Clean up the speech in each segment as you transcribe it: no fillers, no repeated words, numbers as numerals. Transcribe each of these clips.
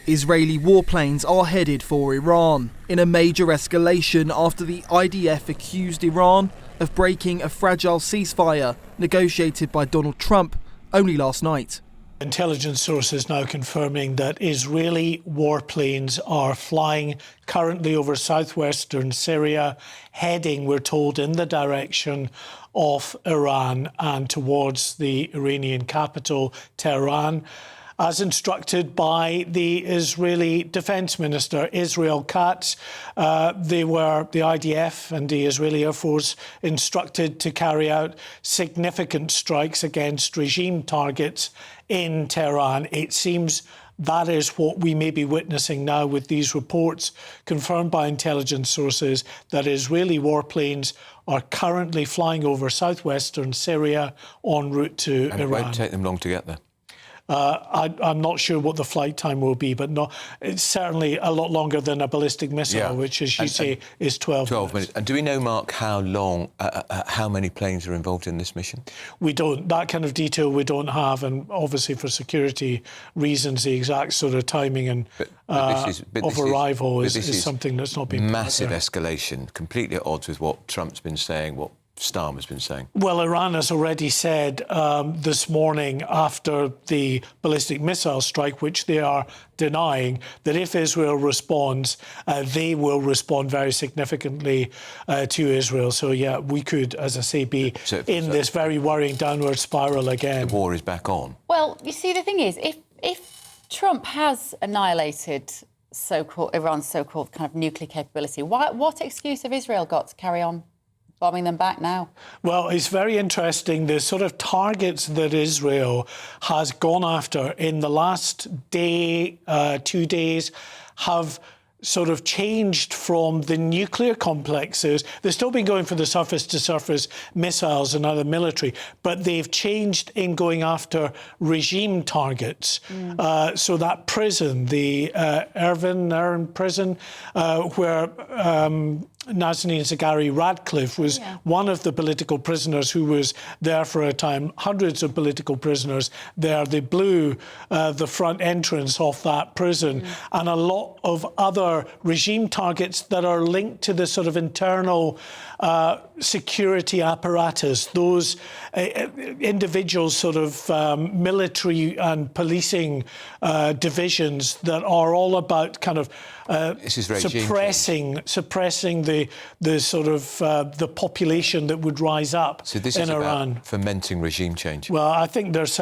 Israeli warplanes are headed for Iran in a major escalation after the IDF accused Iran of breaking a fragile ceasefire negotiated by Donald Trump only last night. Intelligence sources now confirming that Israeli warplanes are flying currently over southwestern Syria, heading, we're told, in the direction of Iran and towards the Iranian capital, Tehran, as instructed by the Israeli Defense Minister, Israel Katz. The IDF and the Israeli Air Force instructed to carry out significant strikes against regime targets in Tehran. It seems that is what we may be witnessing now with these reports confirmed by intelligence sources that Israeli warplanes are currently flying over southwestern Syria en route to Iran. And it won't take them long to get there. I'm not sure what the flight time will be, but it's certainly a lot longer than a ballistic missile, which, as you say, is 12 minutes. And do we know, Mark, how many planes are involved in this mission? We don't. That kind of detail we don't have, and obviously for security reasons, the exact sort of timing and of arrival is something that's not been massive escalation, completely at odds with what Trump's been saying, what Starmer's been saying. Well, Iran has already said this morning after the ballistic missile strike, which they are denying, that if Israel responds, they will respond very significantly to Israel. So, yeah, we could, as I say, be in this very worrying downward spiral again. The war is back on. Well, you see, the thing is, if Trump has annihilated Iran's so-called kind of nuclear capability, what excuse have Israel got to carry on bombing them back now? Well, it's very interesting. The sort of targets that Israel has gone after in the last day, 2 days, have sort of changed from the nuclear complexes. They've still been going for the surface-to-surface missiles and other military, but they've changed in going after regime targets. So that prison, the Evin prison, where Nazanin Zaghari Ratcliffe was one of the political prisoners who was there for a time. Hundreds of political prisoners there. They blew the front entrance off that prison, and a lot of other regime targets that are linked to the sort of internal security apparatus, those individual sort of military and policing divisions that are all about kind of suppressing the sort of the population that would rise up so this in is Iran. About fomenting regime change. Well, I think there's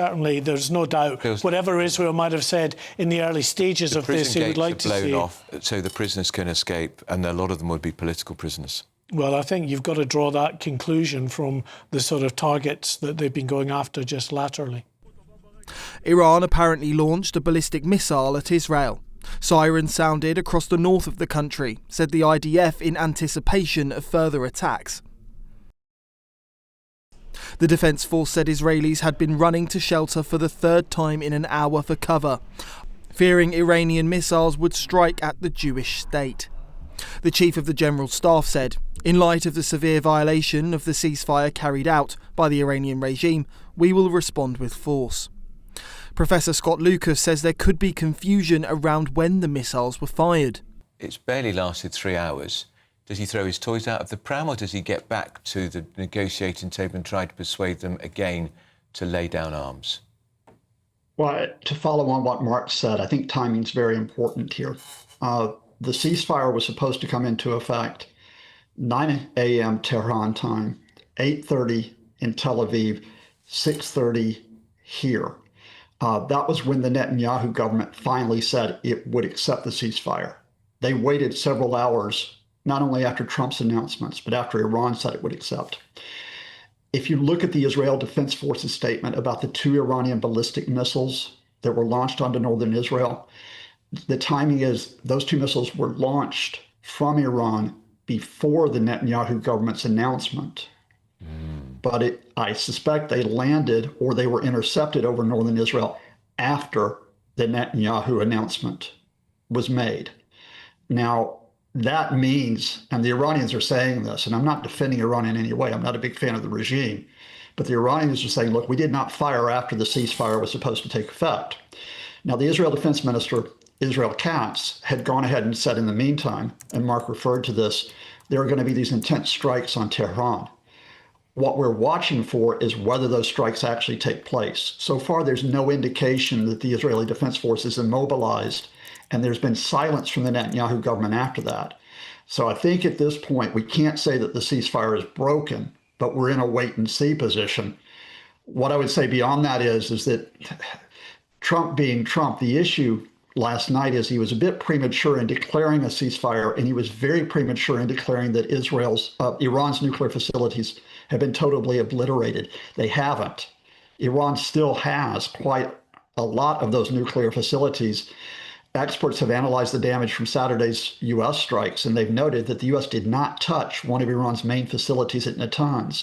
no doubt. Whatever Israel might have said in the early stages of this, he would like to see. Off, so the prisoners can escape, and a lot of them would be political prisoners. Well, I think you've got to draw that conclusion from the sort of targets that they've been going after just laterally. Iran apparently launched a ballistic missile at Israel. Sirens sounded across the north of the country, said the IDF in anticipation of further attacks. The Defence Force said Israelis had been running to shelter for the third time in an hour for cover, fearing Iranian missiles would strike at the Jewish state. The Chief of the General Staff said, in light of the severe violation of the ceasefire carried out by the Iranian regime, we will respond with force. Professor Scott Lucas says there could be confusion around when the missiles were fired. It's barely lasted 3 hours. Does he throw his toys out of the pram, or does he get back to the negotiating table and try to persuade them again to lay down arms? Well, to follow on what Mark said, I think timing's very important here. The ceasefire was supposed to come into effect 9 a.m. Tehran time, 8:30 in Tel Aviv, 6:30 here. That was when the Netanyahu government finally said it would accept the ceasefire. They waited several hours, not only after Trump's announcements, but after Iran said it would accept. If you look at the Israel Defense Forces statement about the 2 Iranian ballistic missiles that were launched onto northern Israel, the timing is those 2 missiles were launched from Iran before the Netanyahu government's announcement. But I suspect they landed or they were intercepted over northern Israel after the Netanyahu announcement was made. Now, that means, and the Iranians are saying this, and I'm not defending Iran in any way, I'm not a big fan of the regime, but the Iranians are saying, look, we did not fire after the ceasefire was supposed to take effect. Now, the Israel Defense Minister, Israel Katz, had gone ahead and said in the meantime, and Mark referred to this, there are going to be these intense strikes on Tehran. What we're watching for is whether those strikes actually take place. So far, there's no indication that the Israeli Defense Force is immobilized, and there's been silence from the Netanyahu government after that. So I think at this point, we can't say that the ceasefire is broken, but we're in a wait-and-see position. What I would say beyond that is that Trump being Trump, the issue last night is he was a bit premature in declaring a ceasefire, and he was very premature in declaring that Iran's nuclear facilities have been totally obliterated. They haven't. Iran still has quite a lot of those nuclear facilities. Experts have analyzed the damage from Saturday's U.S. strikes, and they've noted that the U.S. did not touch one of Iran's main facilities at Natanz.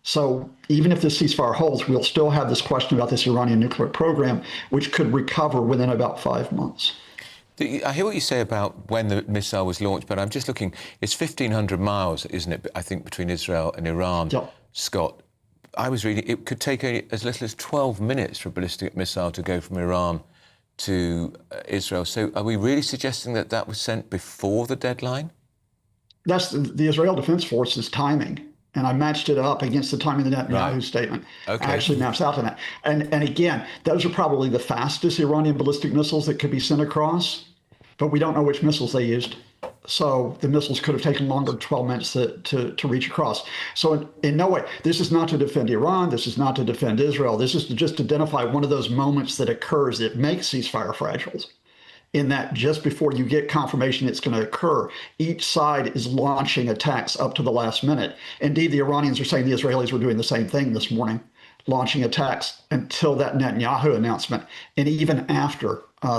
So even if this ceasefire holds, we'll still have this question about this Iranian nuclear program, which could recover within about 5 months. I hear what you say about when the missile was launched, but I'm just looking, it's 1,500 miles, isn't it, I think, between Israel and Iran. Yep. Scott, I was reading, it could take as little as 12 minutes for a ballistic missile to go from Iran to Israel. So are we really suggesting that that was sent before the deadline? That's the Israel Defense Force's timing. And I matched it up against the timing of the Netanyahu statement. Okay. Actually maps out on that. And again, those are probably the fastest Iranian ballistic missiles that could be sent across, but we don't know which missiles they used. So the missiles could have taken longer than 12 minutes to reach across. So in no way, this is not to defend Iran. This is not to defend Israel. This is to just identify one of those moments that occurs that makes ceasefire fragile. In that just before you get confirmation it's going to occur, each side is launching attacks up to the last minute. Indeed, the Iranians are saying the Israelis were doing the same thing this morning, launching attacks until that Netanyahu announcement. And even after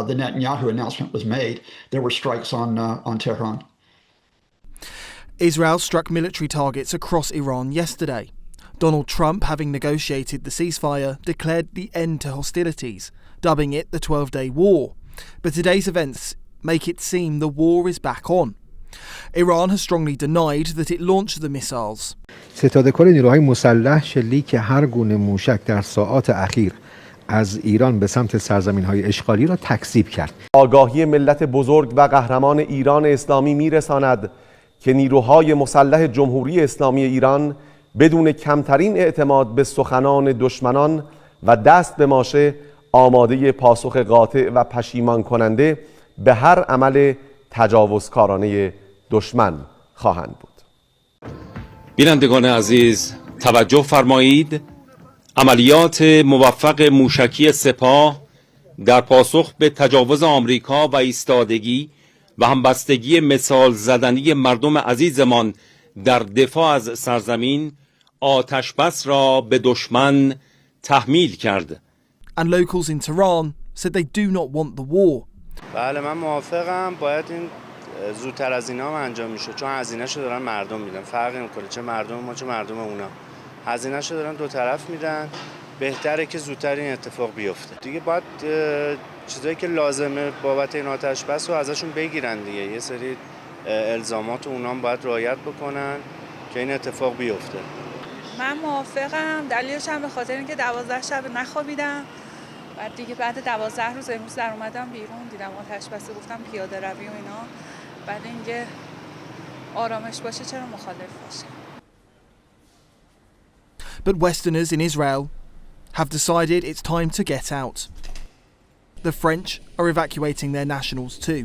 the Netanyahu announcement was made, there were strikes on Tehran. Israel struck military targets across Iran yesterday. Donald Trump, having negotiated the ceasefire, declared the end to hostilities, dubbing it the 12-day war. But today's events make it seem the war is back on. Iran has strongly denied that it launched the missiles. ستاده‌کار نیروهای مسلح شلیک هر گونه موشک در ساعات اخیر از ایران به سمت سرزمین‌های اشغالی را تکذیب کرد. آگاهی ملت بزرگ و قهرمان ایران اسلامی میرساند که نیروهای مسلح جمهوری اسلامی ایران بدون کمترین اعتماد به سخنان دشمنان و دست به ماشه آماده پاسخ قاطع و پشیمان کننده به هر عمل تجاوزکارانه دشمن خواهند بود. بینندگان عزیز توجه فرمایید. عملیات موفق موشکی سپاه در پاسخ به تجاوز آمریکا و ایستادگی و همبستگی مثال زدنی مردم عزیزمان در دفاع از سرزمین آتشبس را به دشمن تحمیل کرد. And locals in Tehran said they do not want the war. بله من موافقم، باید این زودتر از اینا هم انجام میشه، چون هزینه‌شو دارن مردم میدن، فرقی نمیکنه چه مردم ما چه مردم اونا، هزینه‌شو دارن دو طرف میدن، بهتره که زودتر این اتفاق بیفته. دیگه باید چیزایی که لازمه بابت این آتش بس رو ازشون بگیرن دیگه، یه سری الزامات اونا هم باید رعایت بکنن که این اتفاق بیفته. من موافقم، دلیلش هم به خاطر اینکه 12 شب نخوابیدم. بعد دیگه بعد 12 روز امروز در اومدم بیرون، دیدم آتش بسته، گفتم پیاده روی و اینا. بعد اینکه آرامش باشه چرا مخالف باشه. But Westerners in Israel have decided it's time to get out. The French are evacuating their nationals too.